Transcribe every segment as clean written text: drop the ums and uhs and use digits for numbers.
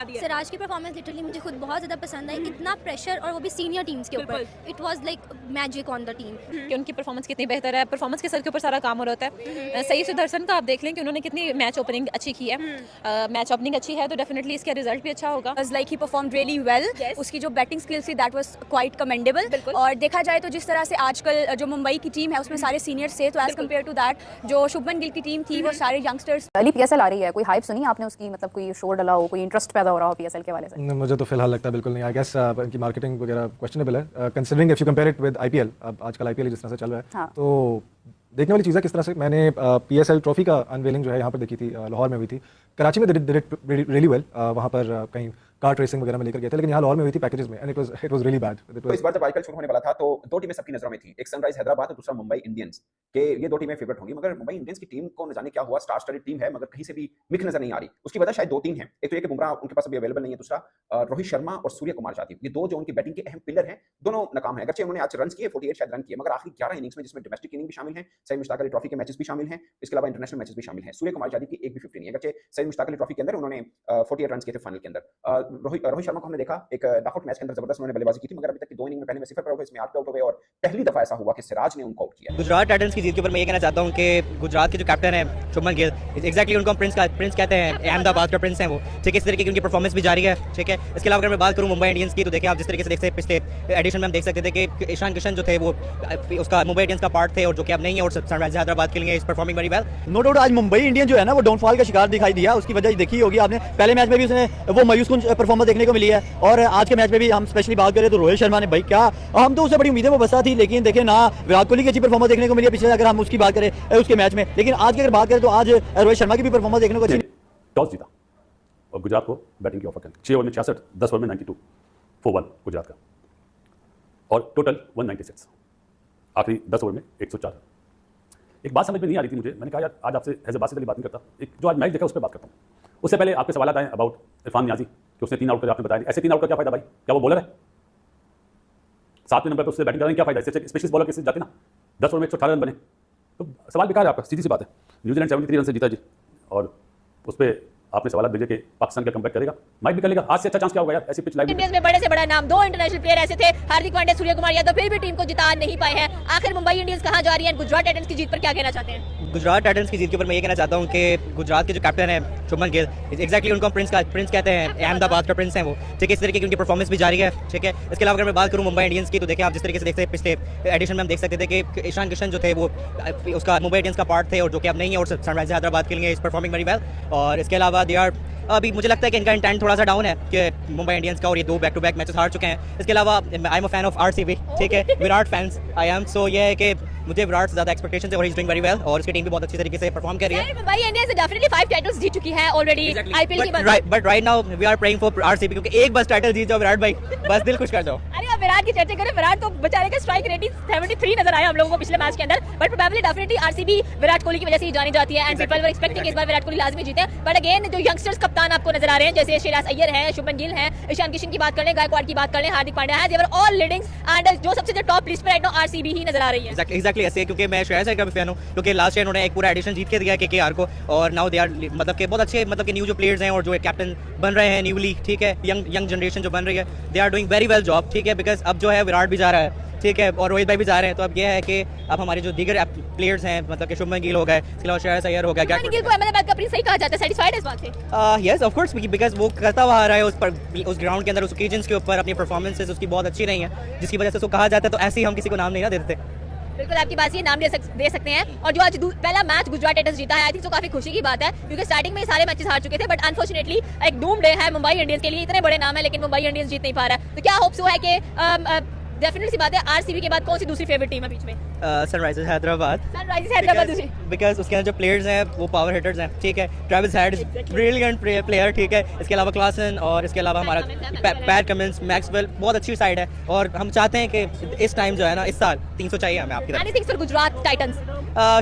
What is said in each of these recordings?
सिराज की performance literally मुझे खुद बहुत ज़्यादा पसंद आई। इतना प्रेशर और वो भी सीनियर टीम्स के ऊपर, it was like magic on the team. कि उनकी परफॉर्मेंस कितनी बेहतर है, परफॉर्मेंस के सर के ऊपर सारा काम हो रहा होता है। सही सुदर्शन का आप देख लें कि उन्होंने कितनी मैच ओपनिंग अच्छी की है। मैच ओपनिंग अच्छी है तो डेफिनेटली इसका रिजल्ट भी अच्छा होगा। Like he perform really well. उसकी जो बैटिंग स्किल्स थी दैट वाज क्वाइट कमेंडेबल। और देखा जाए तो जिस तरह से आजकल जो मुंबई की टीम है उसमें सारे सीनियर्स थे, तो एज कम्पेयर टू दैट जो शुभमन गिल की टीम थी वो सारे यंगस्टर्स। पहली पीएसएल आ रही है, कोई हाइप सुनी आपने उसकी, मतलब कोई शोर डला हो, कोई इंटरेस्ट पैदा हो रहा हो पीएसएल के वाले से? मुझे तो फिलहाल लगता है बिल्कुल नहीं। आई गेस इनकी मार्केटिंग वगैरह क्वेश्चनेबल है, considering if you compare it with IPL. अब आजकल आईपीएल जिस तरह से चल रहा है हाँ। तो देखने वाली चीज़ है किस तरह से। मैंने पीएसएल ट्रॉफी का अनवेलिंग जो है यहाँ पर देखी थी, लाहौर में हुई थी। कराची में डिड इट रियली वेल, वहाँ पर कहीं कार्ट रेसिंग वगैरह में लेकर गए थे, लेकिन यहाँ लाहौर में हुई थी पैकेजेस में, and it was really bad. तो इस बार जब आईपीएल शुरू होने वाला था तो दो टीमें सबकी नजरों में थी, एक सनराइज हैदराबाद और दूसरा मुंबई इंडियंस के। ये दो टीमें फेवरेट होंगी, मगर मुंबई इंडियंस की टीम को न जाने क्या हुआ, स्टार स्टडीड टीम है मगर कहीं से भी मिख नजर नहीं आ रही। उसकी वजह शायद दो तीन है। एक तो ये कि बुमराह उनके पास अभी अवेलेबल नहीं है, दूसरा रोहित शर्मा और सूर्य कुमार यादव, ये दो जो उनकी बैटिंग के अहम पिलर हैं, दोनों नाकाम है। अगरचे उन्होंने आज रन किए 48 शायद रन किए, मगर आखिरी 11 इनिंग्स में जिसमें डोमेस्टिक इनिंग भी शामिल है, सईद मुश्ताक अली ट्रॉफी के मैचेस भी शामिल हैं, इसके अलावा इंटरनेशनल मैचेस भी शामिल हैं। सूर्य कुमार यादव की एक भी 50 नहीं है। अगरचे सईद मुश्ताक अली ट्रॉफी के अंदर उन्होंने 48 रन किए थे फाइनल के अंदर। रोहित शर्मा को हमने देखा एक नॉकआउट मैच के अंदर जबरदस्त उन्होंने बल्लेबाजी की थी, मगर अभी तक की दो इनिंग में पहले में 0 पर आउट हुए, इसमें 8 पे आउट हो गए और पहली दफा ऐसा हुआ कि सिराज ने उनको आउट किया। गुजरात टाइटंस की जीत के ऊपर मैं ये कहना चाहता हूँ कि गुजरात के जो कैप्टन है शुभमन गिल, एग्जैक्टली उनको हम प्रिंस कहते हैं, अहमदाबाद का प्रिंस है वो, ठीक है। इस तरीके की उनकी परफॉर्मेंस भी जारी है, ठीक है। इसके अलावा अगर मैं बात करूँ मुंबई इंडियंस की, तो देखिए आप जिस तरीके से देखते पिछले एडिशन में हम देख सकते थे कि ईशान किशन जो थे वो उसका मुंबई इंडियंस का पार्ट थे, और जो कि अब नहीं है, और सनराइज हैदराबाद के लिए is performing very well. No doubt आज मुंबई इंडियन जो है ना वो डाउनफॉल का शिकार दिखाई दिया। उसकी वजह देखी होगी आपने, पहले मैच में भी उसने वो मायूस कुन परफॉर्मेंस देखने को मिली है, और आज के मैच में भी हम स्पेशली बात करें तो रोहित शर्मा ने, भाई क्या, हम तो उससे बड़ी उम्मीदें वो बसा थी, लेकिन देखें ना विराट कोहली की अच्छी परफॉर्मेंस देखने को मिली है पिछले, अगर हम उसकी बात करें उसके मैच में, लेकिन आज की अगर बात करें तो आज रोहित शर्मा की भी परफॉर्मेंस देखने को अच्छी। टॉस जीता और गुजरात को बैटिंग की ऑफर कर, 6 ओवर में 66, 10 ओवर में 92 for 1 गुजरात का, और टोटल 196, आखिरी 10 ओवर में 104। एक बात समझ में नहीं आ रही थी मुझे, मैंने कहा यार आज आपसे एज ए बात से बात नहीं करता, एक जो आज मैच देखा उस पर बात करता हूँ। उससे पहले आपके सवाल आए अबाउट इरफान नियाजी कि उसने 3 आउट कर, आपने बताया ऐसे 3 आउट का क्या फायदा भाई, क्या वो बॉलर है? 7वें नंबर पर उससे बैटिंग करने क्या फायदा, इससे स्पेशलिस्ट बॉलर किससे जाते ना। 10 ओवर में 118 रन बने तो सवाल बेकार है आपका, सीधी सी बात है। न्यूजीलैंड 73 रन से जीता जी, और उस पर आपने सवाल भेजे कि पाकिस्तान का कमबैक करेगा, माइट भी करेगा। आज से अच्छा चांस क्या होगा यार ऐसी पिच लाइव इंडियंस में बड़े से बड़ा नाम, 2 इंटरनेशनल प्लेयर ऐसे थे, हार्दिक पांड्या, सूर्य कुमार यादव, फिर भी टीम को जिता नहीं पाए हैं। आखिर मुंबई इंडियंस कहां जा रही है? गुजरात टाइटंस की जीत पर क्या कहना चाहते हैं? गुजरात टाइटंस की जीत के ऊपर मैं ये कहना चाहता हूँ कि गुजरात के जो कैप्टन है शुभमन गिल, एग्जैक्टली उनको हम प्रिंस कहते हैं, अहमदाबाद का प्रिंस है वो, ठीक है। इस तरीके की उनकी परफॉर्मेंस भी जारी है, ठीक है। इसके अलावा अगर मैं बात करूँ मुंबई इंडियंस की, तो देखिए आप जिस तरीके से देखते पिछले एडिशन में हम देख सकते थे कि ईशान किशन जो थे वो उसका मुंबई इंडियंस का पार्ट थे, और जो कि अब नहीं है, और सनराइज हैदराबाद के लिए इज परफॉर्मिंग वेरी वेल। और इसके अलावा दे आर, अभी मुझे लगता है कि इनका इंटेंट थोड़ा सा डाउन है कि मुंबई इंडियंस का, और ये 2 बैक टू बैक मैचेस हार चुके हैं। इसके अलावा I am a fan of RCB, ठीक है, विराट फैंस आई एम। सो ये है कि मुझे विराट से ज्यादा एक्सपेक्टेशन है, और he is doing very well, और उसकी टीम भी बहुत अच्छी तरीके से परफॉर्म कर रही है। मुंबई इंडियंस डेफिनेटली 5 टाइटल्स जीत चुकी है ऑलरेडी आईपीएल की बात। But right now we are praying for RCB, क्योंकि एक बस टाइटल जीत जाओ विराट भाई, बस दिल खुश कर दो। अरे आप विराट की चर्चा करें, विराट तो बेचारे का स्ट्राइक रेटिंग 73 नजर आया हम लोगों को पिछले मैच के अंदर, but probably definitely RCB Virat Kohli की वजह से ही जानी जाती है, एंड पीपल वर एक्सपेक्टिंग इस बार विराट कोहली लाजमी जीते। बट अगेन जो यंगस्टर्स कप्तान आपको नजर आ रहे हैं, जैसे श्रेयस अय्यर है, शुभमन गिल है, ईशान किशन की बात कर लें, गायकवाड़ की बात कर लें, हार्दिक पांड्या है, दे वर ऑल लीडिंग, एंड जो सबसे जो टॉप लिस्ट पे राइट नाउ आरसीबी ही नजर आ रही है। एग्जैक्टली ऐसे, क्योंकि मैं श्रेयस अय्यर का फैन हूं, क्योंकि लास्ट ईयर उन्होंने एक पूरा एडिशन जीत के दिया केकेआर को, और नाउ दे आर मतलब कि बहुत अच्छे, मतलब कि न्यू जो प्लेयर्स हैं और जो कैप्टन बन रहे हैं न्यूली, ठीक है, यंग जनरेशन जो बन रही है, they are doing very well job, ठीक है। बिकॉज अब जो है विराट भी जा रहा है, ठीक है, और रोहित भाई भी जा रहे हैं, तो अब यह है कि अब हमारे जो दीगर प्लेयर्स हैं, मतलब कि शुभमन गिल हो गए, इसके अलावा श्रेयस अय्यर हो गया, गिल को अहमदाबाद का प्रिंस सही कहा जाता है, सैटिस्फाइड है इस बात से? यस ऑफ कोर्स, बिकॉज वो करता हुआ आ रहा है उस ग्राउंड के अंदर, उस ओकेजन्स के ऊपर अपनी परफॉर्मेंसेस उसकी बहुत अच्छी रही है, जिसकी वजह से उसको कहा जाता है। तो ऐसे ही हम किसी को नाम नहीं ना देते। बिल्कुल आपकी बात ये नाम दे सकते हैं। और जो आज पहला मैच गुजरात टाइटंस जीता है, आई थिंक तो काफी खुशी की बात है, क्योंकि स्टार्टिंग में सारे मैचेस हार चुके थे, बट अनफॉर्चुनेटली एक डूम डे है मुंबई इंडियंस के लिए। इतने बड़े नाम है लेकिन मुंबई इंडियंस जीत नहीं पा रहा है, तो क्या होप्स है कि डेफिनेटली सी बात है, आरसीबी के बाद कौन सी दूसरी फेवरेट टीम है बीच में? सनराइजर्स हैदराबाद, दूसरी, बिकॉज उसके अंदर जो प्लेयर्स हैं वो पावर हिटर्स हैं, ठीक है। Travis head is brilliant player, ठीक है। इसके अलावा क्लासन, और इसके अलावा हमारा पैट कमिंस, मैक्सवेल, बहुत अच्छी साइड है, और हम चाहते हैं कि इस टाइम जो है ना, इस साल 300 चाहिए हमें आपकी तरफ। For Gujarat Titans,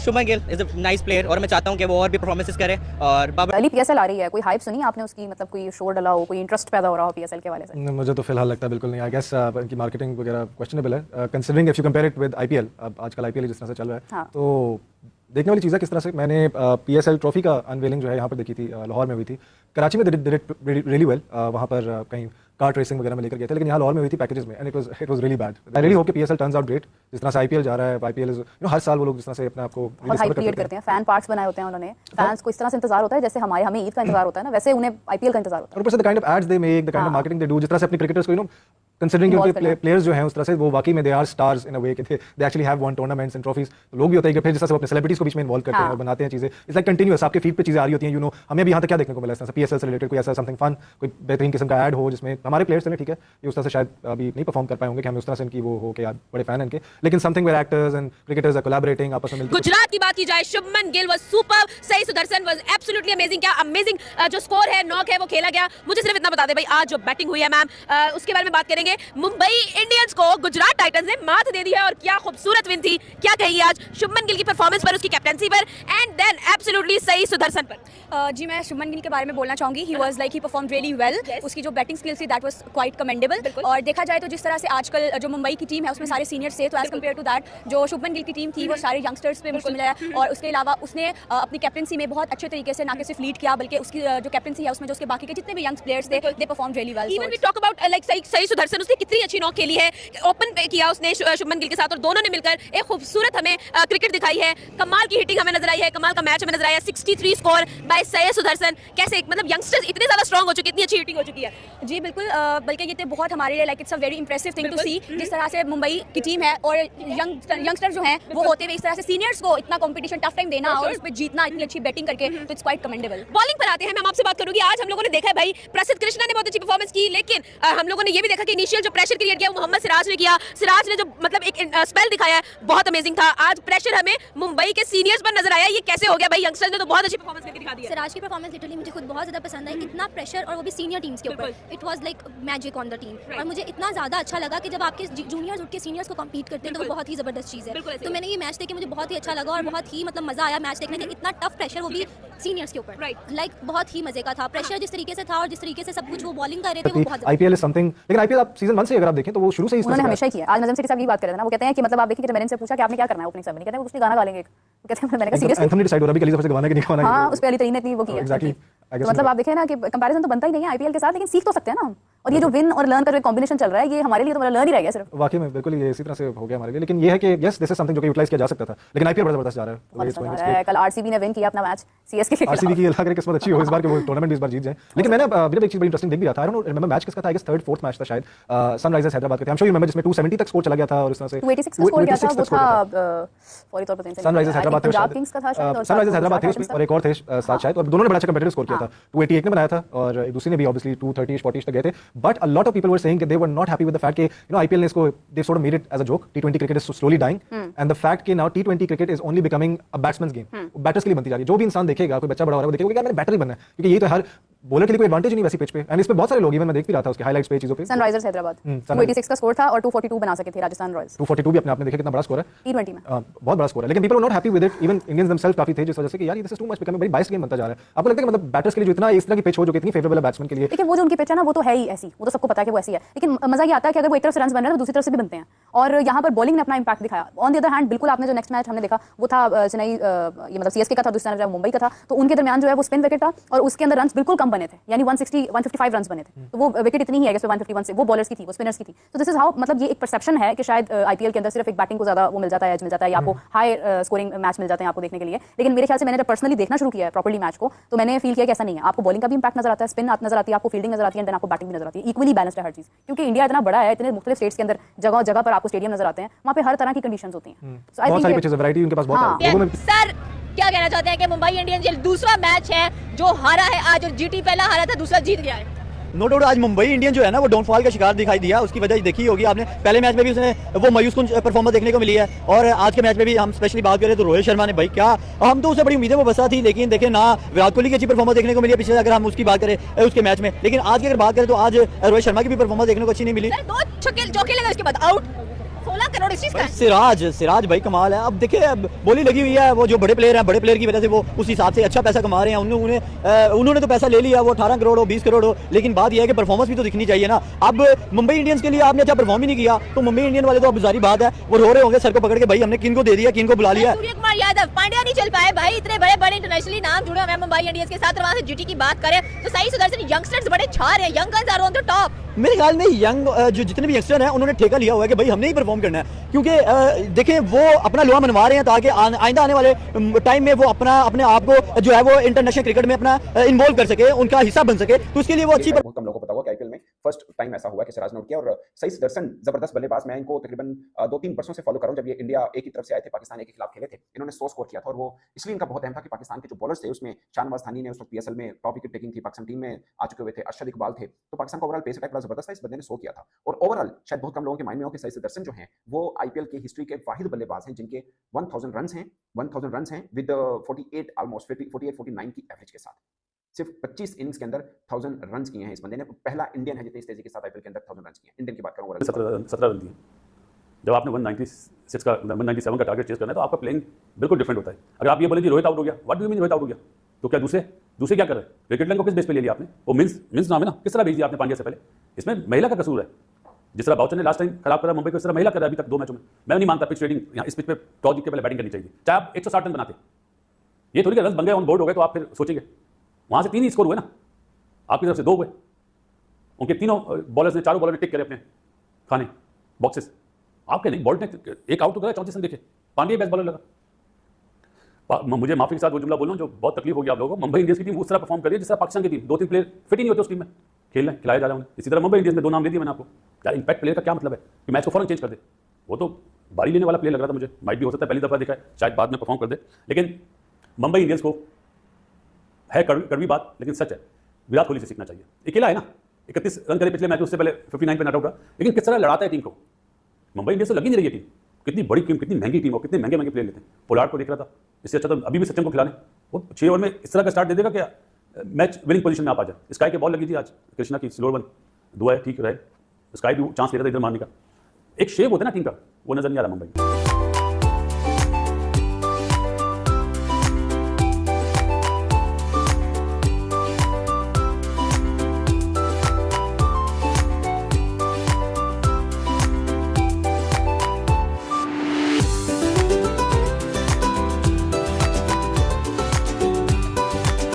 Shubman Gill is a nice player, और मैं चाहता हूं कि वो और भी परफॉर्मेंसेस करे। और पहली पीएसएल आ रही है, कोई हाइप सुनी आपने उसकी, मतलब कोई शोर डला हो, कोई इंटरेस्ट पैदा हो रहा हो पीएसएल के वाले से? मुझे तो फिलहाल लगता है बिल्कुल नहीं। आई गेस इनकी मार्केटिंग वगैरह क्वेश्चनेबल है, considering if you compare it with IPL. अब आजकल आईपीएल जिस तरह से चल रहा है हाँ। तो देखने वाली चीज़ है किस तरह से मैंने PSL ट्रॉफी का अनवेलिंग जो है यहाँ पर देखी थी, लाहौर में हुई थी। कराची में डिड इट रियली वेल, वहाँ पर कहीं कार्ट रेसिंग वगैरह में लेकर गए थे, लेकिन यहाँ लाहौर में हुई थी पैकेजेस में, and it was really bad. I really hope कि PSL टर्न्स आउट ग्रेट। जिस तरह से IPL जा रहा है, IPL इज हर साल वो लोग जिस तरह से अपने आप को और हाइप क्रिएट करते हैं, फैन पार्क्स बनाए होते हैं उन्होंने, फैंस को इस तरह से इंतजार होता है जैसे हमें ईद का इंतजार होता है ना, वैसे उन्हें IPL का इंतजार होता है। और ऊपर से the kind of ads they make, the kind of marketing they do, जिस तरह से अपने क्रिकेटर्स को कंसिडरिंग कि उनके प्लेयर्स जो हैं उस तरह से वो वाकई में दे आर स्टार्स इन अ वे कि they actually have one tournaments and trophies. तो लोग भी होता है कि फिर जिस तरह से अपने सेलिब्रिटीज को बीच में इन्वॉल्व करते हैं और बनाते हैं चीजें, इट्स लाइक कंटिन्यूअस, आपके फीड पे चीजें आ रही होती हैं, हमें भी यहाँ तक क्या देखने को मिला इस तरह से PSL से रिलेटेड कोई ऐसा समथिंग फन, कोई बेहतरीन किस्म का ऐड हो जिसमें हमारे प्लेयर्स ने, ठीक है ये उस तरह से शायद अभी नहीं परफॉर्म कर पाए होंगे कि हमें उस तरह से इनकी वो हो कि यार बड़े फैन हैं इनके, लेकिन something where actors and cricketers are collaborating आपस में मिलकर। गुजरात की बात की जाए, शुभमन गिल वाज सुपर, सही सुदर्शन वाज एब्सोल्युटली अमेजिंग। क्या अमेजिंग जो स्कोर है, नॉक है, वो खेला गया। मुझे सिर्फ इतना बता दे भाई, आज जो बैटिंग हुई है मैम, उसके बारे में बात करेंगे। मुंबई इंडियंस को गुजरात टाइटंस ने मात दे दी है और क्या खूबसूरत विन थी। क्या कहिए आज शुभमन गिल की परफॉर्मेंस पर, उसकी कैप्टनसी पर, एंड देन एब्सोल्युटली सही सुदर्शन पर। जी मैं शुभमन गिल के बारे में बोलना चाहूंगी। He was like he performed really well. उसकी जो बैटिंग स्किल्स थी दैट वाज क्वाइट कमेंडेबल। और देखा जाए तो जिस तरह से आजकल जो मुंबई की टीम है उसमें सारे सीनियर्स थे, तो एज कम्पेयर टू दैट जो शुभमन गिल की टीम थी वो सारे यंगस्टर्स पे मुश्किल है। और उसके अलावा उसने अपनी कैप्टनसी में बहुत अच्छे तरीके से ना कि सिर्फ लीड किया, बल्कि उसकी जो कैप्टनसी है उसमें जो उसके बाकी के जितने भी यंग प्लेयर्स थे they performed really well. Even we talk about like Sai Sudharsan, उसने कितनी अच्छी नॉक खेली है, ओपन पे किया उसने शुभमन गिल के साथ, और दोनों ने मिलकर एक खूबसूरत हमें क्रिकेट दिखाई है। कमाल की हिटिंग हमें नजर आई है, कमाल का मैच हमें नजर आया। 63 स्कोर बाय सही सुदर्शन। कैसे मतलब यंगस्टर्स इतने ज्यादा स्ट्रांग हो चुके, इतनी अच्छी हिटिंग हो चुकी है। जी बिल्कुल, बल्कि ये तो बहुत हमारे लिए like it's a very impressive thing to see, जिस तरह से मुंबई की टीम है और यंगस्टर जो हैं वो होते हुए इस तरह से सीनियर्स को इतना कंपटीशन टफ टाइम देना और उस पे जीतना इतनी अच्छी बैटिंग करके, तो इट्स क्वाइट कमेंडेबल। बॉलिंग पर आते हैं, मैं आपसे बात करूंगी। आज हम लोगों ने देखा है भाई, प्रसिद्ध कृष्णा ने बहुत अच्छी परफॉर्मेंस की, लेकिन हम लोगों ने ये भी देखा कि इनिशियल जो प्रेशर क्रिएट किया वो मोहम्मद सिराज ने किया। सिराज ने जो मतलब एक स्पेल दिखाया बहुत अमेजिंग था। आज प्रेशर हमें मुंबई के सीनियर्स पर नजर आया, ये कैसे हो गया भाई? यंगस्टर्स ने तो बहुत अच्छी परफॉर्मेंस करके दिखा दी है। सिराज की परफॉर्मेंस लिटरली मुझे खुद बहुत ज़्यादा पसंद है। इतना प्रेशर और वो भी सीनियर टीम्स के ऊपर, it was like magic on the team. और मुझे इतना ज़्यादा अच्छा लगा कि जब आपके जूनियर्स उठ के सीनियर्स को कम्पीट करते हैं तो वो बहुत ही ज़बरदस्त चीज़ है। तो मैंने ये मैच देख के मुझे बहुत ही अच्छा लगा और बहुत ही मतलब मज़ा आया मैच देखने का। इतना टफ प्रेशर, वो भी सीनियर्स के ऊपर, लाइक बहुत ही मजे का था। प्रेशर जिस तरीके से था और जिस तरीके से सब कुछ वो बॉलिंग कर रहे थे वो बहुत IPL इज समथिंग, लेकिन IPL आप सीजन 1 से अगर आप देखें तो वो शुरू से ही उन्होंने हमेशा ही किया। आज नजम सेठी साहब की बात कर रहे थे ना, वो कहते हैं कि मतलब आप देखिए कि मैंने इनसे पूछा कि आपने क्या करना है ओपनिंग सेरेमनी, कहते हैं कुछ नहीं, गाना गा लेंगे। कहते हैं मैंने कहा सीरियसली एंथम ने डिसाइड हो रहा है कि अली जफर से गवाना कि नहीं गवाना। हां, उस पे अली तरीन ने इतनी वो किया। एग्जैक्टली, तो मतलब आप देखें ना कि कंपैरिजन तो बनता ही नहीं है IPL के साथ, लेकिन सीख तो सकते हैं ना हम। और ये जो विन और लर्न का जो कॉम्बिनेशन चल रहा है, ये हमारे लिए तो मतलब लर्न ही रह गया सिर्फ। वाकई में बिल्कुल ये इसी तरह से हो गया हमारे लिए, लेकिन ये है कि यस दिस इज समथिंग जो कि यूटिलाइज किया जा सकता था, लेकिन IPL बड़ा जबरदस्त जा रहा है। कल RCB ने विन किया अपना मैच CSK के खिलाफ। RCB की अल्लाह करे किस्मत अच्छी हो इस बार कि वो टूर्नामेंट इस बार जीत जाए। लेकिन मैंने अभी एक चीज बड़ी इंटरेस्टिंग देख भी रहा था, आई डोंट रिमेंबर मैच किसका था, I guess 3rd 4th match था शायद, सनराइजर्स हैदराबाद का था। I am sure you remember, जिसमें 270 तक स्कोर चला गया था और इस तरह से 286 का स्कोर क्या था, वो था फौरी तौर पर सनराइजर्स हैदराबाद थे, पंजाब किंग्स का था शायद, और सनराइजर्स हैदराबाद थे उसमें और एक और थे साथ शायद, और दोनों ने बड़ा अच्छा कंपेटिटिव स्कोर किया था। 288 ने बनाया था और एक दूसरे ने भी ऑब्वियसली 230 40 तक गए थे। But a lot of people were saying that they were not happy with the fact कि IPL ने इसको they sort of made it as a joke. T20 cricket is slowly dying and the fact कि now T20 cricket is only becoming a batsman's game. Batters के लिए बनती जा रही है। जो भी इंसान देखेगा, कोई बच्चा बड़ा हो रहा है वो देखेगा कि यार मैंने बैटर ही बनना है, क्योंकि ये तो हर बॉलर के लिए कोई एडवांटेज नहीं वैसी पिच पे। एंड इस पे बहुत सारे लोग, इवन मैं देख भी रहा था उसके हाइलाइट्स पे, चीजों पे। सनराइजर्स हैदराबाद 286 का स्कोर था और 242 बना सके थे राजस्थान रॉयल्स। 242 भी अपने आप में देखे कितना बड़ा स्कोर है T20 में, बहुत बड़ा स्कोर है। लेकिन people are not happy with it, even Indians themselves काफी थे, जिस वजह से कि यार this is too much becoming very biased game बनता जा रहा है। आपको लगता है कि मतलब बैटर्स के लिए जो इतना इस तरह की पिच हो, जो कि इतनी फेवरेबल है बैट्समैन के लिए, लेकिन वो जो उनकी पिच है ना वो तो है ही ऐसी, वो तो सबको पता है कि वो ऐसी है। लेकिन मजा ये आता है कि अगर वो एक तरफ से रन बन रहे हैं तो दूसरी तरफ से भी बनते हैं, और यहाँ पर बॉलिंग ने अपना इंपैक्ट दिखाया। ऑन द अदर हैंड बिल्कुल आपने जो नेक्स्ट मैच हमने देखा वो था चेन्नई, ये मतलब CSK का था, दूसरा जब मुंबई का था, तो उनके दरमियान जो है वो स्पिन विकेट था और उसके अंदर रन्स बिल्कुल कम बने थे, यानी 155 रन्स बने थे। तो वो विकेट इतनी ही है कि 151 से वो बॉलर्स की थी, वो स्पिनर्स की थी। तो दिस इज हाउ, मतलब ये एक परसेप्शन है कि शायद IPL के अंदर सिर्फ एक बैटिंग को ज्यादा वो मिल जाता है, एज मिल जाता है, या आपको हाई स्कोरिंग मैच मिल जाते हैं आपको देखने के लिए। लेकिन मेरे ख्याल से मैंने जब पर्सनली देखना शुरू किया है प्रॉपर्ली मैच को, तो मैंने फील किया कि ऐसा नहीं है। आपको बॉलिंग का भी इंपैक्ट नजर आता है, स्पिन नजर आती है, आपको फील्डिंग नजर आती है, एंड देन आपको बैटिंग भी नजर आती है। इक्वली बैलेंस्ड है हर चीज, क्योंकि इंडिया इतना बड़ा है, इतने मुख्तलिफ स्टेट्स के अंदर जगह जगह पर आपको स्टेडियम नजर आते हैं, वहाँ पे हर तरह की कंडीशंस होती हैं। सो आई बहुत सारी थिंक पिचेस वैरायटी उनके पास बहुत है। लोगों में सर क्या कहना चाहते हैं कि मुंबई इंडियंस ये दूसरा मैच है जो हारा है आज, और GT पहला हारा था, दूसरा जीत गया है। नो डाउट आज मुंबई इंडियन जो है ना वो डाउनफॉल का शिकार दिखाई दिया। उसकी वजह देखी होगी आपने, पहले मैच में भी उसने वो मायूसकुन परफॉर्मेंस देखने को मिली है, और आज के मैच में भी हम स्पेशली बात करें तो रोहित शर्मा ने भाई क्या, हम तो उससे बड़ी उम्मीदें वो बसा थी, लेकिन देखें ना विराट कोहली की अच्छी परफॉर्मेंस देखने को मिली है पिछले, अगर हम उसकी बात करें उसके मैच में। लेकिन आज की अगर बात करें तो आज रोहित शर्मा की भी परफॉर्मेंस देखने को अच्छी नहीं मिली। दो चौके लगे उसके बाद आउट, 16 करोड़ इस चीज का सिराज भाई कमाल है। अब देखिए अब बोली लगी हुई है, वो जो बड़े प्लेयर हैं, बड़े प्लेयर की वजह से वो उस हिसाब से अच्छा पैसा कमा रहे हैं। उन्होंने तो पैसा ले लिया, वो 18 करोड़ हो 20 करोड़ हो, लेकिन बात यह है कि परफॉर्मेंस भी तो दिखनी चाहिए ना। अब मुंबई इंडियंस के लिए आपने अच्छा परफॉर्म ही नहीं किया तो मुंबई इंडियन वाले तो अब जारी बात है वो रो रहे होंगे सर को पकड़ के, भाई हमने किन को दे दिया, किन को बुला लिया। सूर्य कुमार यादव, पांड्या नहीं चल पाए भाई, इतने बड़े बड़े इंटरनेशनली नाम जुड़े हुए हैं मुंबई इंडियंस के साथ। और वहां से जीटी की बात करें तो साई सुदर्शन, यंगस्टर्स बड़े छा रहे हैं, young guns are on the top. मेरे ख्याल में यंग जो जितने भी यंगस्टर हैं उन्होंने ठेका लिया हुआ है कि भाई हमने ही परफॉर्म करना है, क्योंकि देखें वो अपना लोहा मनवा रहे हैं ताकि आइंदा आने वाले टाइम में वो अपने आप को जो है वो इंटरनेशनल क्रिकेट में अपना इन्वॉल्व कर सके, उनका हिस्सा बन सके, तो उसके लिए वो अच्छी। बहुत कम लोगों को पता होगा कि आईपीएल में फर्स्ट टाइम ऐसा हुआ कि सिराज ने आउट किया। और साई सुदर्शन जबरदस्त बल्लेबाज, मैं इनको तकरीबन 2-3 वर्षों से फॉलो कर रहा हूं। जब ये इंडिया ए की तरफ से आए थे, पाकिस्तान ए के खिलाफ खेले थे, इन्होंने 100 स्कोर किया था। और वो इसलिए इनका बहुत अहम था कि पाकिस्तान के जो बॉलर्स थे उसमें शाहनवाज थानी ने उस वक्त पीएसएल में टॉप विकेट टेकिंग थी, पाकिस्तान टीम में आ चुके हुए थे, अरशद इकबाल थे, तो पाकिस्तान का ओवरऑल पेस अटैक बड़ा जबरदस्त था। इस बंदे ने 100 किया था। और ओवरऑल शायद बहुत कम लोगों के माइंड में हो कि साई सुदर्शन जो हैं वो आईपीएल की हिस्ट्री के वाहिद बल्लेबाज हैं जिनके 1000 रन्स हैं विद 48 ऑलमोस्ट 48-49 की एवरेज के साथ। सिर्फ 25 इनिंग्स के अंदर 1000 रन्स किए हैं इस बंदे ने। पहला इंडियन है जितनी तेजी के साथ आईपीएल के अंदर 1000 रन्स किए हैं। इंडियन की बात करूं, 17 रन दिए। जब आपने 197 का टारगेट चेस करना है तो आपका प्लेइंग बिल्कुल डिफरेंट होता है। अगर आप ये बोले कि रोहित आउट हो गया, what do you mean Rohit out हो गया, तो क्या दूसरे क्या कर रहे हैं? विकेट लाइन को किस बेस पे ले लिया आपने? वो मिन्स नाम है ना, किस तरह भेज दिया आपने पांड्या से पहले? इसमें महिला का कसूर है। जिस तरह बाउचर ने लास्ट टाइम खराब करा मुंबई को, इस तरह महिला कर रहा है अभी तक 2 मैचों में। मैं नहीं मानता पिच रेटिंग यहाँ इस पिच पे टॉस जीत के पहले बैटिंग करनी चाहिए, चाहे आप 160 रन बनाते। ये थोड़ी रन बन गए, ऑन बोर्ड हो गए तो आप फिर सोचेंगे। वहां से 3 ही स्कोर हुए ना, आपकी तरफ से 2 हुए। उनके तीनों बॉलर्स ने, चारों बॉलर ने टिक करे अपने खाने बॉक्सेस। आपके नहीं, बॉल्ट ने एक आउट तो करा, 34 रन देखे, पांड्या बेस्ट बॉलर लगा। मुझे माफी के साथ वो जुमला बोल रहा हूं जो बहुत तकलीफ होगी आप लोगों को। मुंबई इंडियंस की टीम उस तरह परफॉर्म कर रही है जिस तरह पाकिस्तान की टीम 2-3 प्लेयर फिट ही नहीं होते उस टीम में, खेल रहे खिलाए जा रहे हैं। इसी तरह मुंबई इंडियंस में 2 नाम दे दिए मैंने आपको। क्या इंपैक्ट प्लेयर का क्या मतलब है कि मैच को फौरन चेंज कर दे? वो तो बारी लेने वाला प्लेयर लग रहा था मुझे, माइट भी हो सकता है पहली दफा देखा है, शायद बाद में परफॉर्म कर दे। लेकिन मुंबई इंडियंस को है कड़वी बात, लेकिन सच है, विराट कोहली से सीखना चाहिए। अकेला है ना, 31 रन करे पिछले मैच, उससे पहले 59 पे नॉट आउट रहा, लेकिन किस तरह लड़ाता है टीम को। मुंबई इंडियंस तो लगी नहीं रही है टीम, कितनी बड़ी टीम, कितनी महंगी टीम हो, कितने महंगे महंगे प्लेयर लेते हैं। पोलार्ड को देख रहा था, इससे अच्छा तो अभी भी सचिन को खिलाने। वो 6 ओवर में इस तरह का स्टार्ट दे देगा कि मैच विनिंग पोजीशन में आप आ जाए। स्काई के बॉल लगी थी आज कृष्णा की, स्लोअर वन, दुआ है ठीक रहे, स्काई भी चांस ले रहा था इधर मारने का। एक शेप होता है ना टीम का, वो नजर नहीं आ रहा मुंबई।